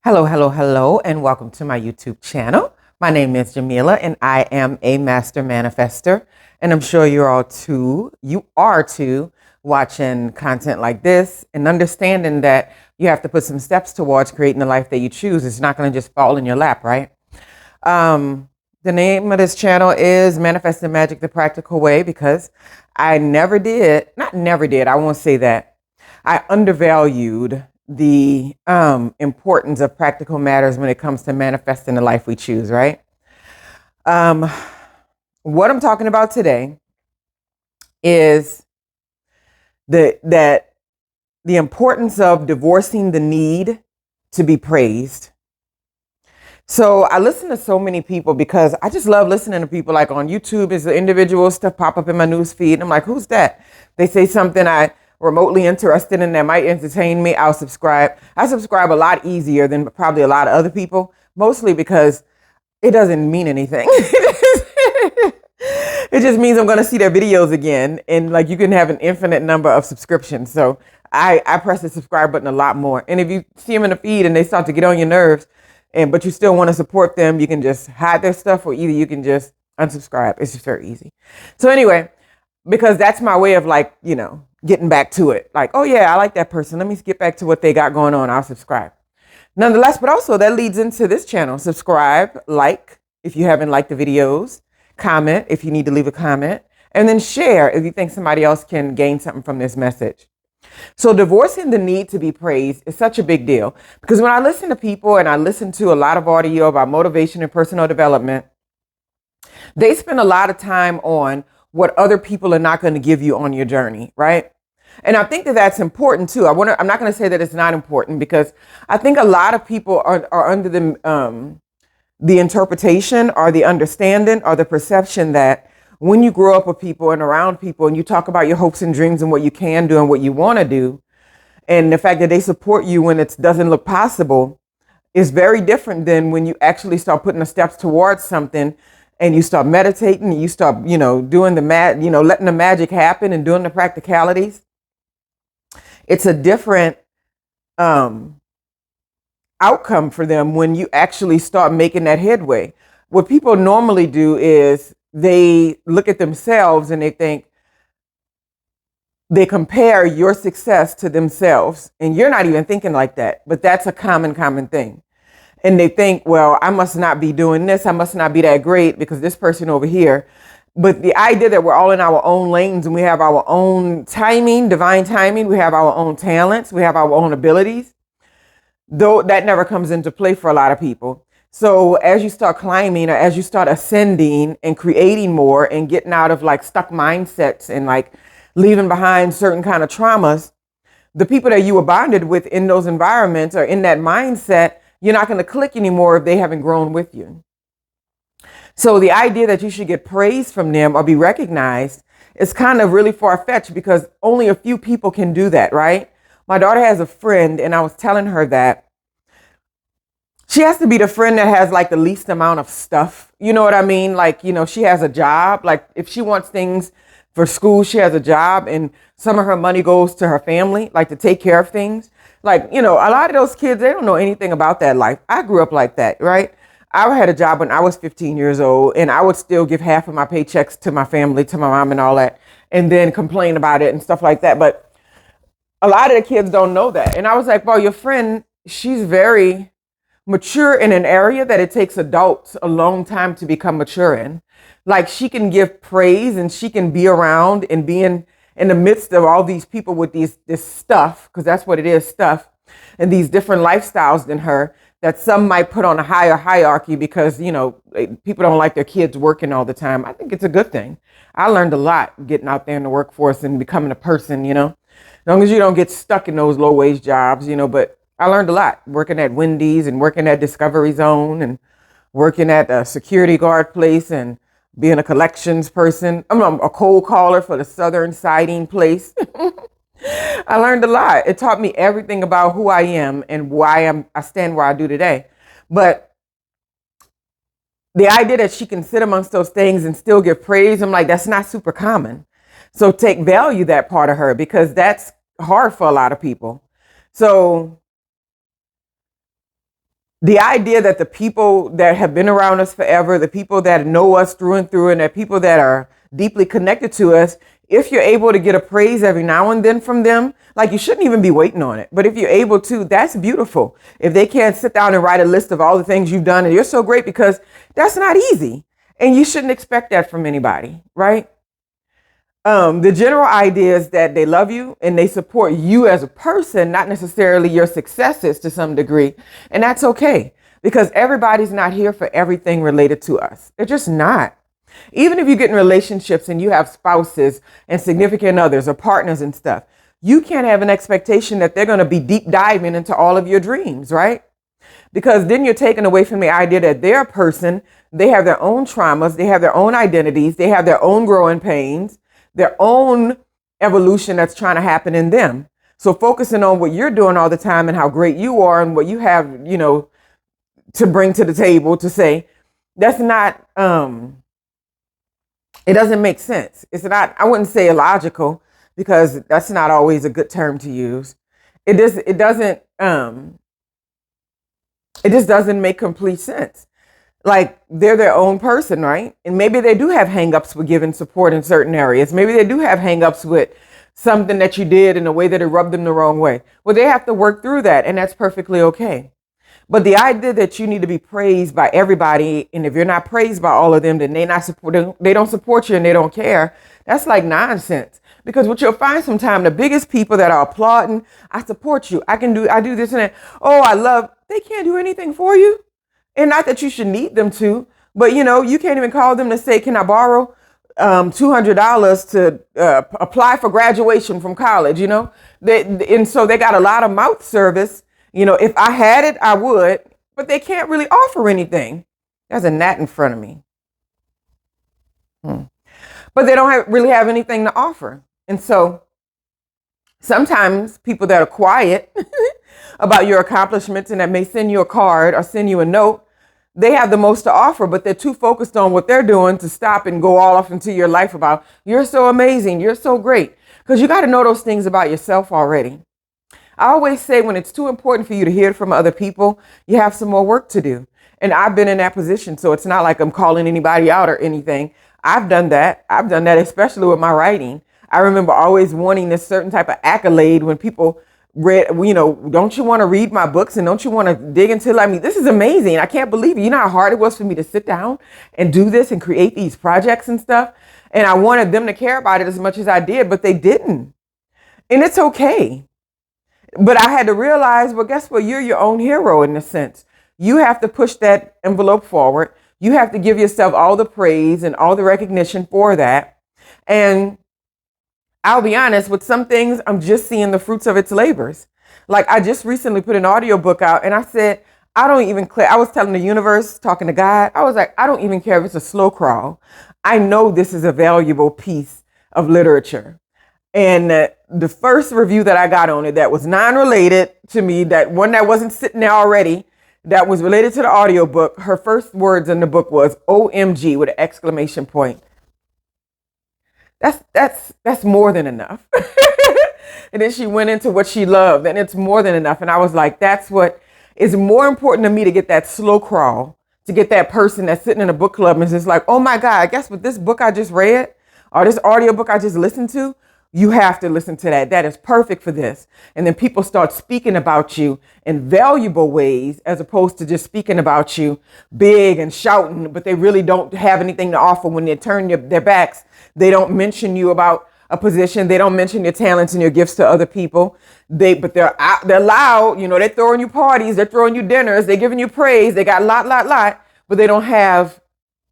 Hello, hello, hello, and welcome to my YouTube channel. My name is Jamila, and I am a master manifester. And I'm sure you are too, watching content like this and understanding that you have to put some steps towards creating the life that you choose. It's not going to just fall in your lap, right? Um, the name of this channel is Manifesting Magic the Practical Way because I never did, not never did, I won't say that. I undervalued the importance of practical matters when it comes to manifesting the life we choose, right? Um, what I'm talking about today is that the importance of divorcing the need to be praised. So I listen to so many people because I just love listening to people. Like on YouTube, is the individual stuff pop up in my news feed. And I'm like, who's that? They say something I remotely interested in that might entertain me. I'll subscribe. I subscribe a lot easier than probably a lot of other people, mostly because it doesn't mean anything. It just means I'm going to see their videos again. And like you can have an infinite number of subscriptions. So I press the subscribe button a lot more. And if you see them in the feed and they start to get on your nerves, but you still want to support them, you can just hide their stuff, or either you can just unsubscribe. It's just very easy. So anyway, because that's my way of like, getting back to it. Like, oh yeah, I like that person. Let me get back to what they got going on. I'll subscribe. Nonetheless, but also that leads into this channel. Subscribe, like if you haven't liked the videos, comment if you need to leave a comment, and then share if you think somebody else can gain something from this message. So divorcing the need to be praised is such a big deal because when I listen to people and I listen to a lot of audio about motivation and personal development, they spend a lot of time on what other people are not going to give you on your journey, right? And I think that that's important too. I'm not going to say that it's not important because I think a lot of people are under the interpretation or the understanding or the perception that when you grow up with people and around people and you talk about your hopes and dreams and what you can do and what you want to do, and the fact that they support you when it doesn't look possible is very different than when you actually start putting the steps towards something and you start meditating and you start, doing letting the magic happen and doing the practicalities. It's a different outcome for them when you actually start making that headway. What people normally do is they look at themselves and they compare your success to themselves. And you're not even thinking like that, but that's a common thing. And they think, well, I must not be doing this. I must not be that great because this person over here. But the idea that we're all in our own lanes and we have our own timing, divine timing, we have our own talents, we have our own abilities, though that never comes into play for a lot of people. So as you start climbing or as you start ascending and creating more and getting out of like stuck mindsets and like leaving behind certain kind of traumas, the people that you were bonded with in those environments or in that mindset, you're not going to click anymore if they haven't grown with you. So the idea that you should get praise from them or be recognized is kind of really far-fetched because only a few people can do that, right? My daughter has a friend and I was telling her that she has to be the friend that has like the least amount of stuff. You know what I mean? Like, she has a job. Like if she wants things for school, she has a job and some of her money goes to her family, like to take care of things. Like, a lot of those kids, they don't know anything about that life. I grew up like that, right? I had a job when I was 15 years old and I would still give half of my paychecks to my family, to my mom and all that, and then complain about it and stuff like that. But a lot of the kids don't know that. And I was like, well, your friend, she's very mature in an area that it takes adults a long time to become mature in. Like she can give praise and she can be around and be in the midst of all these people with this stuff, because that's what it is, stuff, and these different lifestyles than her that some might put on a higher hierarchy because, people don't like their kids working all the time. I think it's a good thing. I learned a lot getting out there in the workforce and becoming a person, as long as you don't get stuck in those low wage jobs, but I learned a lot working at Wendy's and working at Discovery Zone and working at a security guard place and being a collections person. I'm a cold caller for the Southern Siding place. I learned a lot. It taught me everything about who I am and why I stand where I do today. But the idea that she can sit amongst those things and still give praise, I'm like, that's not super common. So value that part of her because that's hard for a lot of people. So The idea that the people that have been around us forever, the people that know us through and through, and the people that are deeply connected to us, if you're able to get a praise every now and then from them, like you shouldn't even be waiting on it. But if you're able to, that's beautiful. If they can't sit down and write a list of all the things you've done, and you're so great, because that's not easy. And you shouldn't expect that from anybody, right? The general idea is that they love you and they support you as a person, not necessarily your successes to some degree. And that's okay, because everybody's not here for everything related to us. They're just not. Even if you get in relationships and you have spouses and significant others or partners and stuff, you can't have an expectation that they're going to be deep diving into all of your dreams, right? Because then you're taken away from the idea that they're a person. They have their own traumas. They have their own identities. They have their own growing pains, their own evolution that's trying to happen in them. So focusing on what you're doing all the time and how great you are and what you have, to bring to the table to say, that's not, it doesn't make sense. It's not, I wouldn't say illogical, because that's not always a good term to use. It just doesn't make complete sense. Like, they're their own person, right? And maybe they do have hangups with giving support in certain areas. Maybe they do have hangups with something that you did in a way that it rubbed them the wrong way. Well, they have to work through that, and that's perfectly okay. But the idea that you need to be praised by everybody, and if you're not praised by all of them, then they don't support you and they don't care. That's like nonsense. Because what you'll find sometimes, the biggest people that are applauding, I support you, I do this and that. Oh, they can't do anything for you. And not that you should need them to, but you can't even call them to say, can I borrow $200 to apply for graduation from college? And so they got a lot of mouth service. If I had it, I would, but they can't really offer anything. There's a gnat in front of me. But they don't really have anything to offer. And so sometimes people that are quiet about your accomplishments and that may send you a card or send you a note, they have the most to offer, but they're too focused on what they're doing to stop and go all off into your life about, you're so amazing, you're so great. Because you got to know those things about yourself already. I always say, when it's too important for you to hear from other people, you have some more work to do. And I've been in that position, so it's not like I'm calling anybody out or anything. I've done that. Especially with my writing. I remember always wanting this certain type of accolade when people read, don't you want to read my books, and don't you want to dig into it? This is amazing. I can't believe it. You know how hard it was for me to sit down and do this and create these projects and stuff. And I wanted them to care about it as much as I did, but they didn't. And it's okay. But I had to realize, well, guess what? You're your own hero in a sense. You have to push that envelope forward. You have to give yourself all the praise and all the recognition for that. And I'll be honest, with some things, I'm just seeing the fruits of its labors. Like, I just recently put an audiobook out, and I said, I don't even care. I was telling the universe, talking to God, I was like, I don't even care if it's a slow crawl. I know this is a valuable piece of literature. And the first review that I got on it that was non-related to me, that one that wasn't sitting there already, that was related to the audiobook, her first words in the book was OMG with an exclamation point. That's more than enough. And then she went into what she loved, and it's more than enough. And I was like, that's what is more important to me, to get that slow crawl, to get that person that's sitting in a book club and is just like, oh my God, guess what, this book I just read or this audiobook I just listened to, you have to listen to that. That is perfect for this. And then people start speaking about you in valuable ways, as opposed to just speaking about you big and shouting, but they really don't have anything to offer. When they turn their backs, they don't mention you about a position. They don't mention your talents and your gifts to other people. But they're loud. They're throwing you parties. They're throwing you dinners. They're giving you praise. They got a lot, but they don't have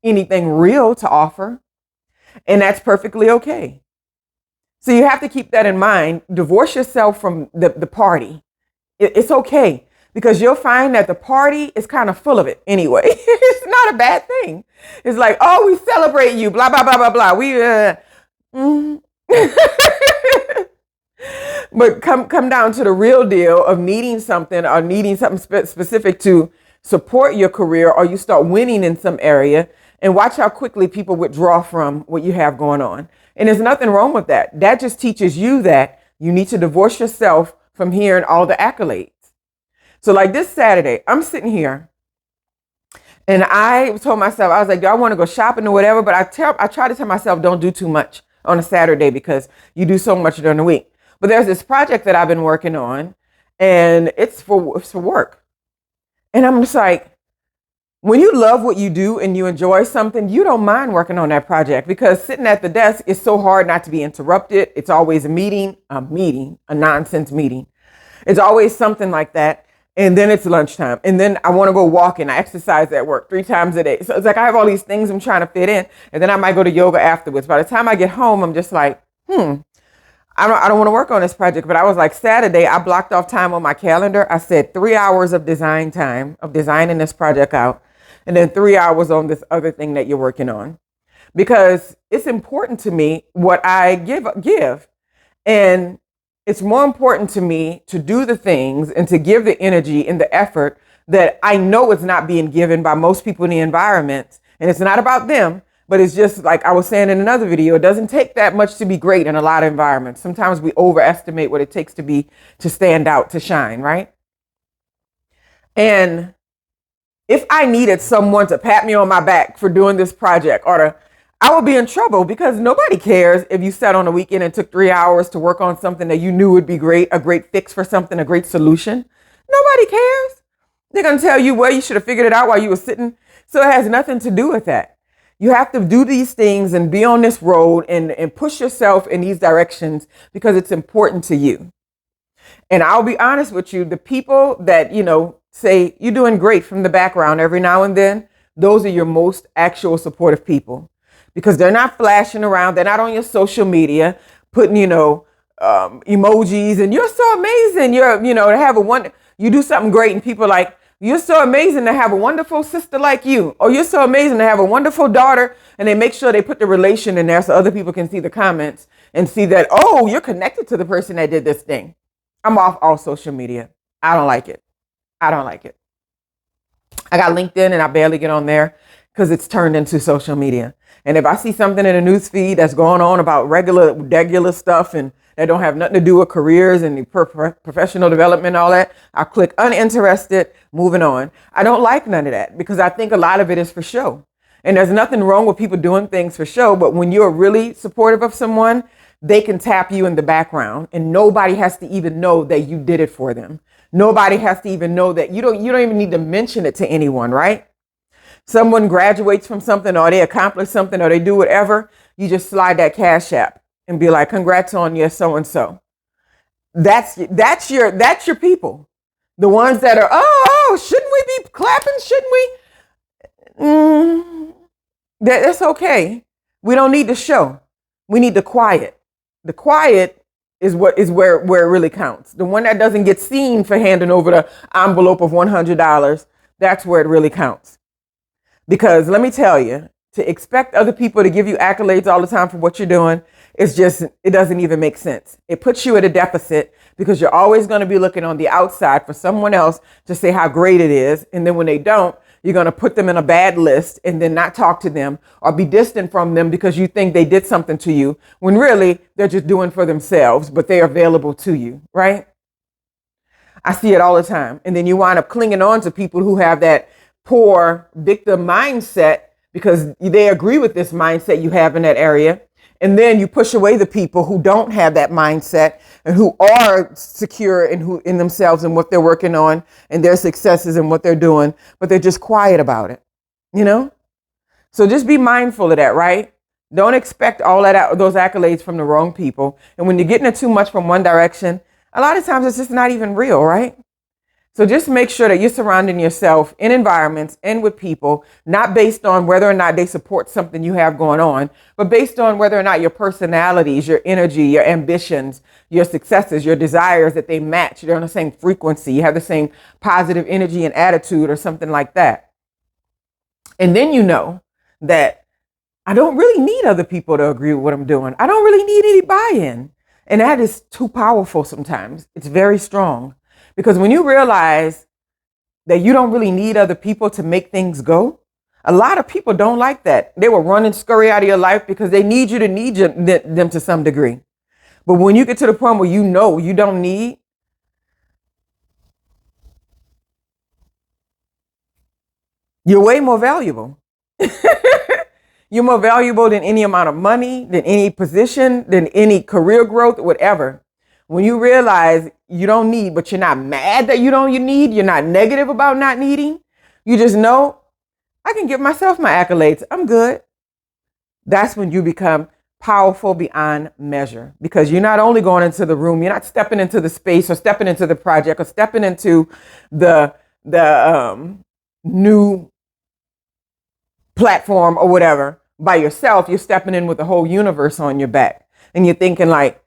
anything real to offer. And that's perfectly okay. So you have to keep that in mind. Divorce yourself from the party. It's okay, because you'll find that the party is kind of full of it anyway. It's not a bad thing. It's like, oh, we celebrate you, blah, blah, blah, blah, blah. But come down to the real deal of needing something, or needing something specific to support your career, or you start winning in some area, and watch how quickly people withdraw from what you have going on. And there's nothing wrong with that. That just teaches you that you need to divorce yourself from hearing all the accolades. So like this Saturday, I'm sitting here and I told myself, I was like, do I want to go shopping or whatever? But I try to tell myself, don't do too much on a Saturday because you do so much during the week. But there's this project that I've been working on and it's for work. And I'm just like, when you love what you do and you enjoy something, you don't mind working on that project because sitting at the desk is so hard not to be interrupted. It's always a nonsense meeting. It's always something like that. And then it's lunchtime. And then I want to go walking. I exercise at work 3 times a day. So it's like I have all these things I'm trying to fit in. And then I might go to yoga afterwards. By the time I get home, I'm just like, I don't want to work on this project. But I was like, Saturday, I blocked off time on my calendar. I said 3 hours of design time of designing this project out. And then 3 hours on this other thing that you're working on. Because it's important to me what I give. And it's more important to me to do the things and to give the energy and the effort that I know is not being given by most people in the environment. And it's not about them, but it's just like I was saying in another video, it doesn't take that much to be great in a lot of environments. Sometimes we overestimate what it takes to stand out, to shine, right? And if I needed someone to pat me on my back for doing this project I would be in trouble because nobody cares if you sat on a weekend and took 3 hours to work on something that you knew would be great, a great fix for something, a great solution. Nobody cares. They're going to tell you, well, you should have figured it out while you were sitting. So it has nothing to do with that. You have to do these things and be on this road and push yourself in these directions because it's important to you. And I'll be honest with you, the people that, say you're doing great from the background every now and then, those are your most actual supportive people. Because they're not flashing around. They're not on your social media putting, emojis and you're so amazing. You do something great and people are like, you're so amazing to have a wonderful sister like you. Or you're so amazing to have a wonderful daughter. And they make sure they put the relation in there so other people can see the comments and see that, oh, you're connected to the person that did this thing. I'm off all social media. I don't like it. I got LinkedIn and I barely get on there because it's turned into social media. And if I see something in a news feed that's going on about regular stuff and that don't have nothing to do with careers and professional development and all that, I'll click uninterested, moving on. I don't like none of that because I think a lot of it is for show. And there's nothing wrong with people doing things for show. But when you're really supportive of someone, they can tap you in the background and nobody has to even know that you did it for them. Nobody has to even know that you don't even need to mention it to anyone, right? Someone graduates from something or they accomplish something or they do whatever, you just slide that Cash App and be like, congrats on your so-and-so. That's your people. The ones that are, oh, shouldn't we be clapping? Shouldn't we? That's okay. We don't need the show. We need the quiet. The quiet is where it really counts. The one that doesn't get seen for handing over the envelope of $100, that's where it really counts. Because let me tell you, to expect other people to give you accolades all the time for what you're doing, it doesn't even make sense. It puts you at a deficit because you're always going to be looking on the outside for someone else to say how great it is. And then when they don't, you're going to put them in a bad list and then not talk to them or be distant from them because you think they did something to you when really they're just doing for themselves, but they're available to you, right? I see it all the time. And then you wind up clinging on to people who have that poor victim mindset because they agree with this mindset you have in that area. And then you push away the people who don't have that mindset and who are secure in themselves and what they're working on and their successes and what they're doing, but they're just quiet about it, So just be mindful of that, right? Don't expect all those accolades from the wrong people. And when you're getting it too much from one direction, a lot of times it's just not even real, right? So just make sure that you're surrounding yourself in environments and with people, not based on whether or not they support something you have going on, but based on whether or not your personalities, your energy, your ambitions, your successes, your desires, that they match. They're on the same frequency. You have the same positive energy and attitude or something like that. And then you know that I don't really need other people to agree with what I'm doing. I don't really need any buy-in. And that is too powerful sometimes. It's very strong. Because when you realize that you don't really need other people to make things go, a lot of people don't like that. They will run and scurry out of your life because they need you to need them to some degree. But when you get to the point where you know you don't need, You're way more valuable. You're more valuable than any amount of money, than any position, than any career growth, whatever. When you realize you don't need, but you're not mad that you need, you're not negative about not needing. You just know, I can give myself my accolades. I'm good. That's when you become powerful beyond measure, because you're not only going into the room, you're not stepping into the space or stepping into the project or stepping into the new platform or whatever by yourself. You're stepping in with the whole universe on your back, and you're thinking like,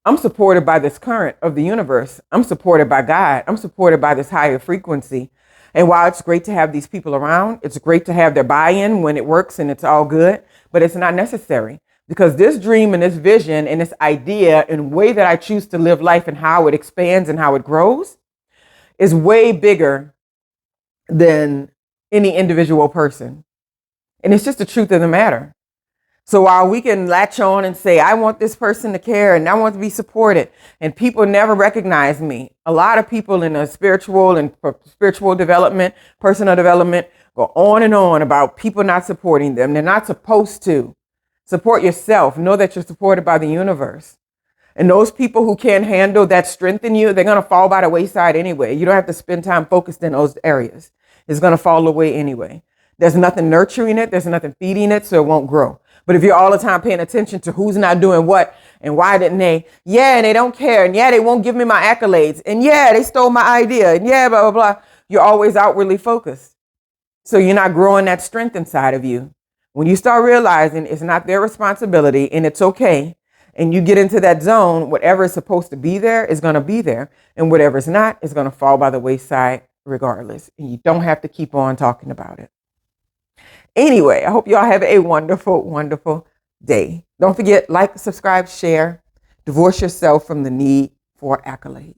I'm supported by this current of the universe. I'm supported by God. I'm supported by this higher frequency. And while it's great to have these people around, it's great to have their buy-in when it works and it's all good, but it's not necessary, because this dream and this vision and this idea and way that I choose to live life and how it expands and how it grows is way bigger than any individual person. And it's just the truth of the matter. So while we can latch on and say, I want this person to care and I want to be supported, and people never recognize me. A lot of people in the spiritual and spiritual development, personal development, go on and on about people not supporting them. They're not supposed to. Support yourself. Know that you're supported by the universe. And those people who can't handle that strength in you, they're going to fall by the wayside anyway. You don't have to spend time focused in those areas. It's going to fall away anyway. There's nothing nurturing it. There's nothing feeding it, so it won't grow. But if you're all the time paying attention to who's not doing what and why didn't they? Yeah, and they don't care. And yeah, they won't give me my accolades. And yeah, they stole my idea. And yeah, blah, blah, blah. You're always outwardly focused. So you're not growing that strength inside of you. When you start realizing it's not their responsibility and it's okay, and you get into that zone, whatever is supposed to be there is going to be there. And whatever's not is going to fall by the wayside regardless. And you don't have to keep on talking about it. Anyway, I hope y'all have a wonderful, wonderful day. Don't forget, like, subscribe, share. Divorce yourself from the need for accolades.